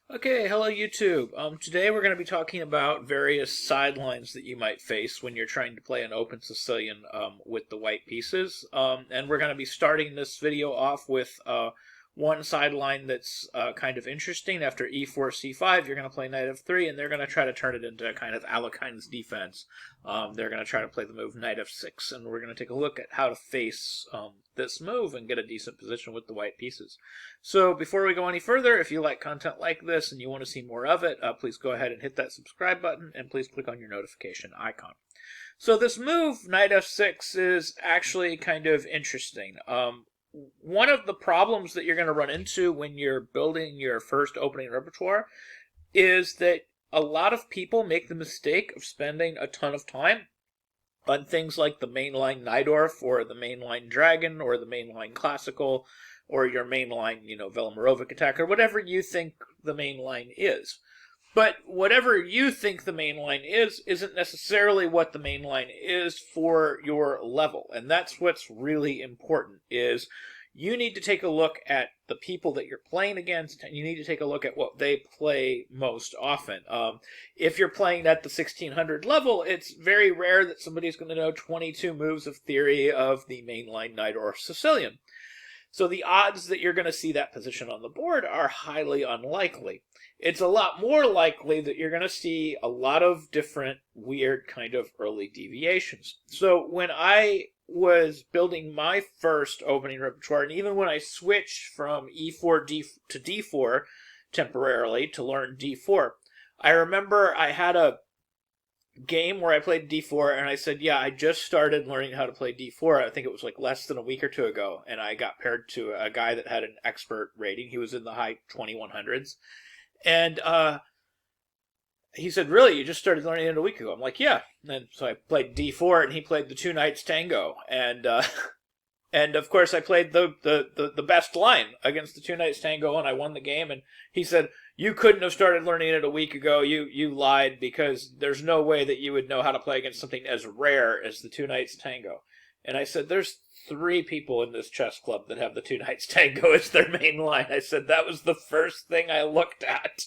Okay, hello YouTube. Today we're going to be talking about various sidelines that you might face when you're trying to play an open Sicilian with the white pieces. And we're going to be starting this video off with one sideline that's kind of interesting. After e4, c5, you're going to play knight f3, and they're going to try to turn it into a kind of Alekhine's defense. They're going to try to play the move knight f6, and we're going to take a look at how to face this move and get a decent position with the white pieces. So before we go any further, if you like content like this and you want to see more of it, please go ahead and hit that subscribe button, and please click on your notification icon. So this move, knight f6, is actually kind of interesting. One of the problems that you're going to run into when you're building your first opening repertoire is that a lot of people make the mistake of spending a ton of time on things like the mainline Najdorf or the mainline Dragon or the mainline Classical or your mainline, Velimirovic attack or whatever you think the mainline is. But whatever you think the mainline is isn't necessarily what the mainline is for your level. And that's what's really important is you need to take a look at the people that you're playing against, and you need to take a look at what they play most often. If you're playing at the 1600 level, it's very rare that somebody's going to know 22 moves of theory of the mainline Najdorf Sicilian. So the odds that you're going to see that position on the board are highly unlikely. It's a lot more likely that you're going to see a lot of different weird kind of early deviations. So when I was building my first opening repertoire, and even when I switched from e4 to d4 temporarily to learn d4, I remember I had a game where I played d4, and I said, yeah, I just started learning how to play d4. I think it was like less than a week or two ago, and I got paired to a guy that had an expert rating. He was in the high 2100s. And he said, really, you just started learning it a week ago? I'm like, yeah. And so I played d4, and he played the two knights tango. And of course, I played the best line against the two knights tango, and I won the game. And he said, you couldn't have started learning it a week ago. You lied, because there's no way that you would know how to play against something as rare as the two knights tango. And I said, there's 3 people in this chess club that have the two knights tango as their main line. I said, that was the first thing I looked at.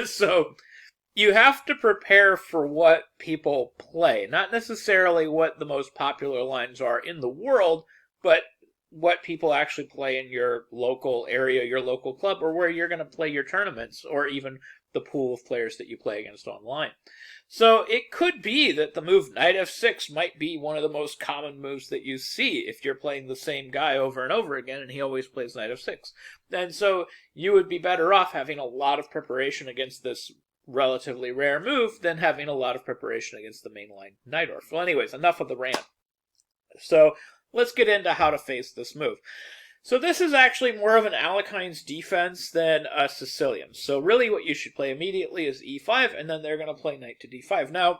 So you have to prepare for what people play, not necessarily what the most popular lines are in the world, but what people actually play in your local area, your local club, or where you're going to play your tournaments, or even the pool of players that you play against online. So it could be that the move knight f6 might be one of the most common moves that you see if you're playing the same guy over and over again, and he always plays knight f6. And so you would be better off having a lot of preparation against this relatively rare move than having a lot of preparation against the mainline Najdorf. Well, anyways, enough of the rant. So let's get into how to face this move. So this is actually more of an Alekhine's defense than a Sicilian. So really what you should play immediately is e5, and then they're going to play knight to d5. Now,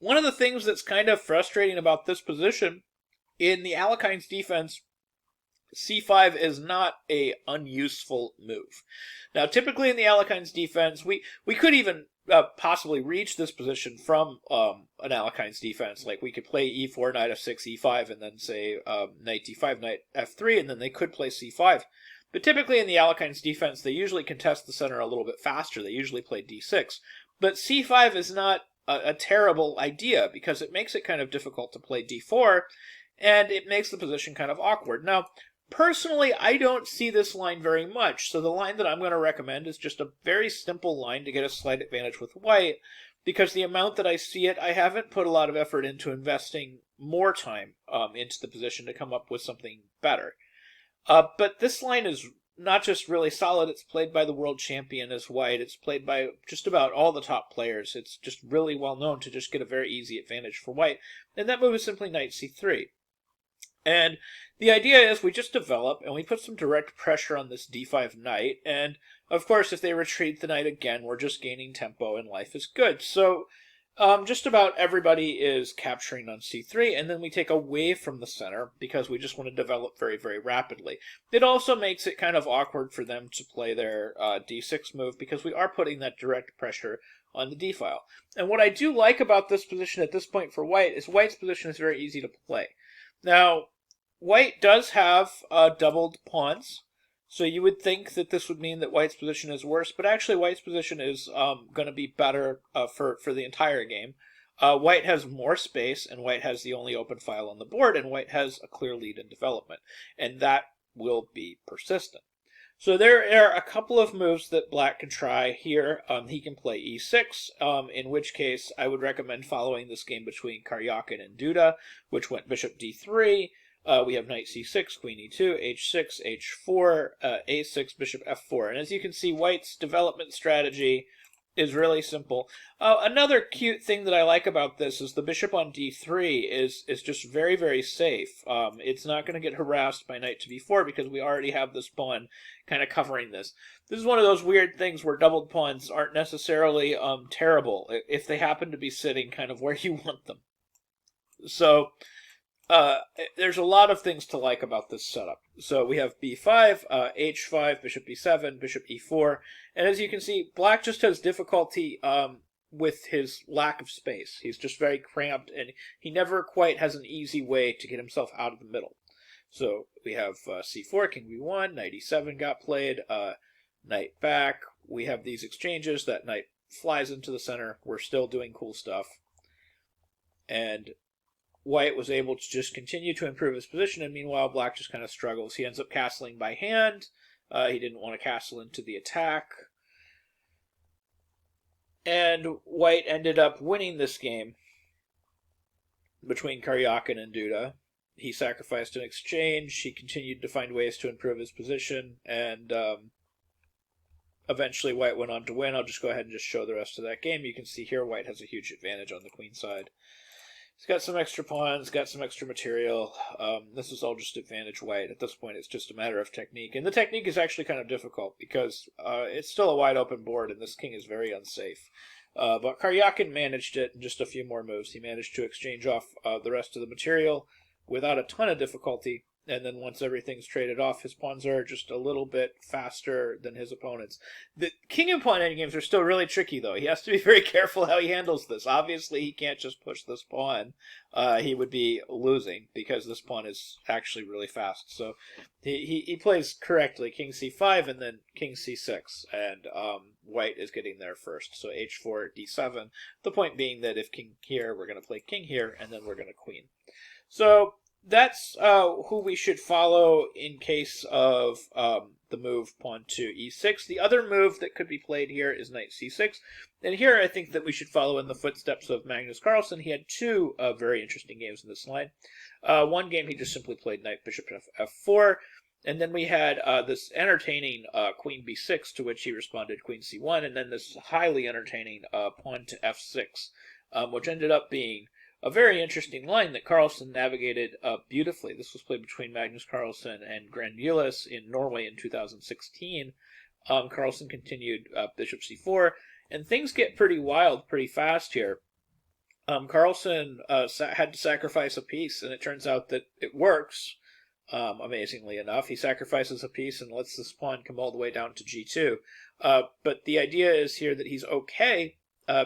one of the things that's kind of frustrating about this position, in the Alekhine's defense, c5 is not a unuseful move. Now, typically in the Alekhine's defense, we could even possibly reach this position from an Alekhine's defense. Like, we could play e4, knight f6, e5, and then say knight d5, knight f3, and then they could play c5. But typically in the Alekhine's defense, they usually contest the center a little bit faster. They usually play d6. But c5 is not a terrible idea, because it makes it kind of difficult to play d4, and it makes the position kind of awkward. Now, personally, I don't see this line very much, so the line that I'm going to recommend is just a very simple line to get a slight advantage with white, because the amount that I see it, I haven't put a lot of effort into investing more time into the position to come up with something better. But this line is not just really solid, it's played by the world champion as white, it's played by just about all the top players, it's just really well known to just get a very easy advantage for white, and that move is simply knight c3. And the idea is we just develop and we put some direct pressure on this d5 knight. And of course, if they retreat the knight again, we're just gaining tempo and life is good. So just about everybody is capturing on c3, and then we take away from the center because we just want to develop very, very rapidly. It also makes it kind of awkward for them to play their d6 move because we are putting that direct pressure on the d-file. And what I do like about this position at this point for white is white's position is very easy to play. Now, white does have doubled pawns, So you would think that this would mean that white's position is worse, but actually white's position is going to be better for the entire game. White has more space, and white has the only open file on the board, and white has a clear lead in development, and that will be persistent. So there are a couple of moves that black can try here. He can play e6, in which case I would recommend following this game between Karyakin and Duda, which went bishop d3. We have knight c6, queen e2, h6, h4, a6, bishop f4. And as you can see, white's development strategy is really simple. Another cute thing that I like about this is the bishop on d3 is just very, very safe. It's not going to get harassed by knight to b4 because we already have this pawn kind of covering this. This is one of those weird things where doubled pawns aren't necessarily terrible if they happen to be sitting kind of where you want them. So there's a lot of things to like about this setup. So we have b5, h5, bishop b7, bishop e4, and as you can see, black just has difficulty with his lack of space. He's just very cramped, and he never quite has an easy way to get himself out of the middle. So we have c4, king b1, knight e7 got played, knight back. We have these exchanges. That knight flies into the center. We're still doing cool stuff. And white was able to just continue to improve his position, and meanwhile black just kind of struggles. He ends up castling by hand. He didn't want to castle into the attack. And white ended up winning this game between Karyakin and Duda. He sacrificed an exchange. He continued to find ways to improve his position, and eventually white went on to win. I'll just go ahead and just show the rest of that game. You can see here white has a huge advantage on the queen side. He's got some extra pawns, got some extra material. This is all just advantage white. At this point, it's just a matter of technique. And the technique is actually kind of difficult because it's still a wide open board, and this king is very unsafe. But Karyakin managed it in just a few more moves. He managed to exchange off the rest of the material without a ton of difficulty. And then once everything's traded off, his pawns are just a little bit faster than his opponents. The king and pawn endgames are still really tricky, though. He has to be very careful how he handles this. Obviously, he can't just push this pawn. He would be losing because this pawn is actually really fast. So he plays correctly, king c5 and then king c6. And white is getting there first. So h4, d7. The point being that if king here, we're going to play king here, and then we're going to queen. So that's who we should follow in case of the move pawn to e6. The other move that could be played here is knight c6. And here I think that we should follow in the footsteps of Magnus Carlsen. He had two very interesting games in this line. One game he just simply played knight bishop f4. And then we had this entertaining queen b6, to which he responded queen c1. And then this highly entertaining pawn to f6, which ended up being a very interesting line that Carlsen navigated beautifully. This was played between Magnus Carlsen and Grandilis in Norway in 2016. Carlsen continued bishop c4, and things get pretty wild pretty fast here. Carlsen had to sacrifice a piece, and it turns out that it works, amazingly enough. He sacrifices a piece and lets this pawn come all the way down to g2. But the idea is here that he's okay,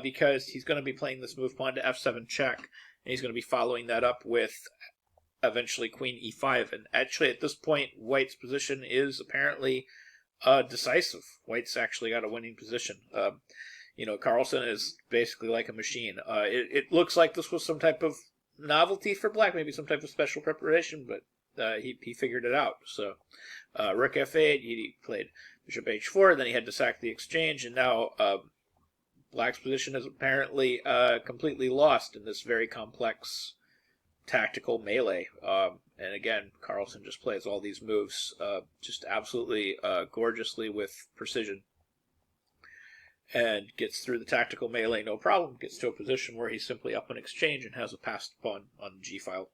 because he's going to be playing this move pawn to f7 check, and he's going to be following that up with eventually queen e5. And actually at this point, white's position is apparently decisive. White's actually got a winning position. Carlsen is basically like a machine. It looks like this was some type of novelty for black, maybe some type of special preparation, but he figured it out. So rook f8, he played bishop h4, then he had to sack the exchange, and now black's position is apparently completely lost in this very complex tactical melee. And again, Carlsen just plays all these moves just absolutely gorgeously with precision, and gets through the tactical melee no problem, gets to a position where he's simply up an exchange and has a passed pawn on g-file,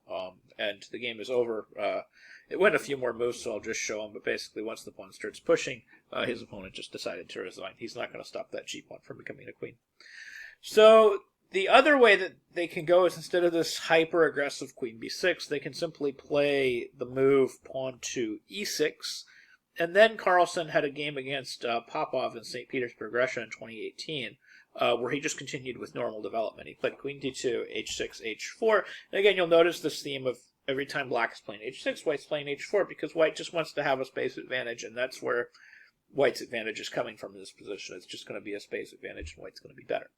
and the game is over. It went a few more moves, so I'll just show him, but basically once the pawn starts pushing, his opponent just decided to resign. He's not going to stop that g-pawn from becoming a queen. So the other way that they can go is, instead of this hyper-aggressive queen b6, they can simply play the move pawn to e6. And then Carlsen had a game against Popov in St. Petersburg, Russia in 2018, where he just continued with normal development. He played queen d2, h6, h4. And again, you'll notice this theme of every time black is playing h6, white's playing h4, because white just wants to have a space advantage, and that's where white's advantage is coming from in this position. It's just going to be a space advantage, and white's going to be better.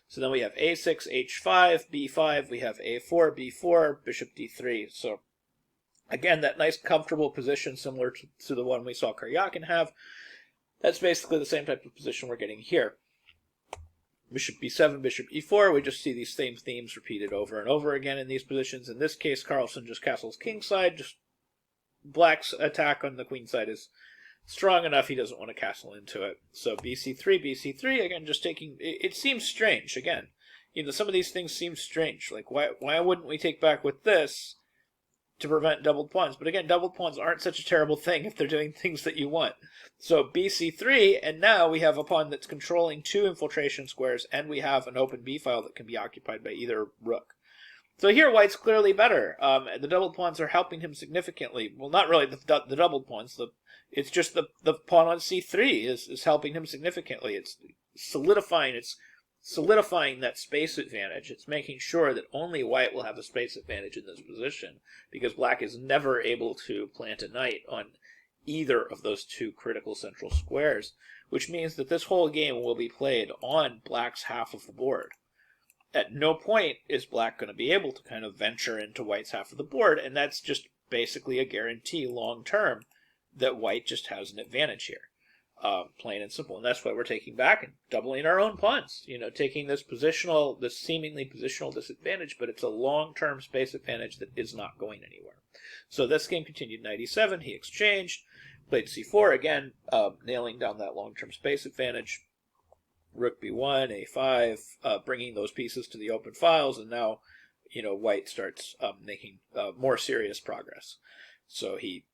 So then we have a6, h5, b5, we have a4, b4, bishop d3. So again, that nice comfortable position similar to the one we saw Karyakin have. That's basically the same type of position we're getting here. Bishop b7, bishop e4, we just see these same themes repeated over and over again in these positions. In this case, Carlsen just castles kingside. Just black's attack on the queen side is strong enough, he doesn't want to castle into it. So bc3, bc3, again, just taking... It seems strange, again. You know, some of these things seem strange. Like, why wouldn't we take back with this to prevent doubled pawns? But again, doubled pawns aren't such a terrible thing if they're doing things that you want. So bc3, and now we have a pawn that's controlling two infiltration squares, and we have an open b-file that can be occupied by either rook. So here, white's clearly better. The doubled pawns are helping him significantly. Well, not really the doubled pawns. It's just the pawn on c3 is helping him significantly. It's solidifying that space advantage. It's making sure that only white will have a space advantage in this position, because black is never able to plant a knight on either of those two critical central squares, which means that this whole game will be played on black's half of the board. At no point is black going to be able to kind of venture into white's half of the board, and that's just basically a guarantee long term that white just has an advantage here. Plain and simple. And that's why we're taking back and doubling our own pawns. You know, taking this seemingly positional disadvantage, but it's a long-term space advantage that is not going anywhere. So this game continued. Knight e7, he exchanged, played c4, again, nailing down that long-term space advantage. Rook b1, a5, bringing those pieces to the open files, and now, you know, white starts making more serious progress. So he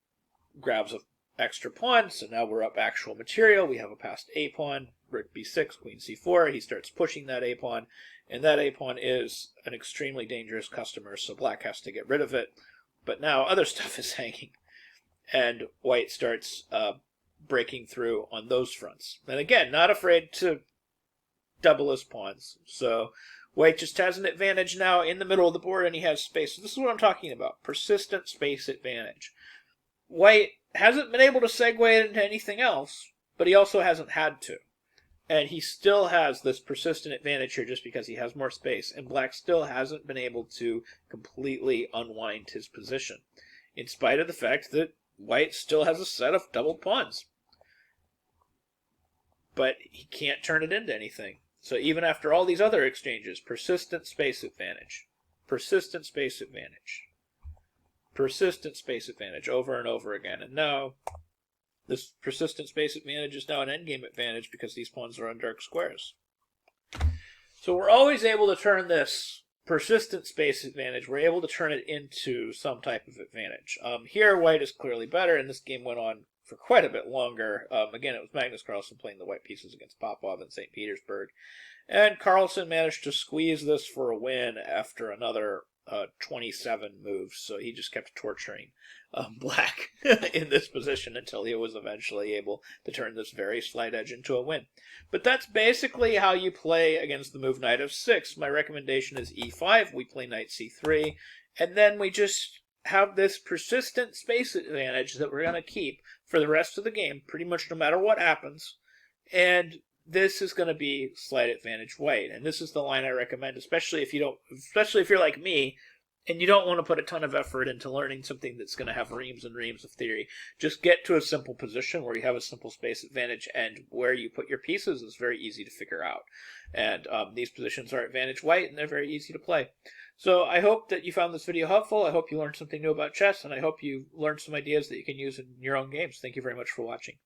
grabs a extra pawn, so now we're up actual material. We have a passed a-pawn, rook b6, queen c4. He starts pushing that a-pawn, and that a-pawn is an extremely dangerous customer, so black has to get rid of it. But now other stuff is hanging, and white starts breaking through on those fronts. And again, not afraid to double his pawns. So white just has an advantage now in the middle of the board, and he has space. So this is what I'm talking about, persistent space advantage. White hasn't been able to segue into anything else, but he also hasn't had to. And he still has this persistent advantage here just because he has more space, and black still hasn't been able to completely unwind his position, in spite of the fact that white still has a set of doubled pawns. But he can't turn it into anything. So even after all these other exchanges, persistent space advantage, persistent space advantage, persistent space advantage over and over again. And now this persistent space advantage is now an endgame advantage because these pawns are on dark squares. So we're always able to turn this persistent space advantage, we're able to turn it into some type of advantage. Here, white is clearly better, and this game went on for quite a bit longer. Again, it was Magnus Carlsen playing the white pieces against Popov in St. Petersburg. And Carlsen managed to squeeze this for a win after another 27 moves, so he just kept torturing black in this position until he was eventually able to turn this very slight edge into a win. But that's basically how you play against the move knight f6. My recommendation is e5, we play knight c3, and then we just have this persistent space advantage that we're going to keep for the rest of the game, pretty much no matter what happens, and this is going to be slight advantage white. And this is the line I recommend, especially if you're like me and you don't want to put a ton of effort into learning something that's going to have reams and reams of theory. Just get to a simple position where you have a simple space advantage, and where you put your pieces is very easy to figure out. And these positions are advantage white, and they're very easy to play. So I hope that you found this video helpful. I hope you learned something new about chess, and I hope you learned some ideas that you can use in your own games. Thank you very much for watching.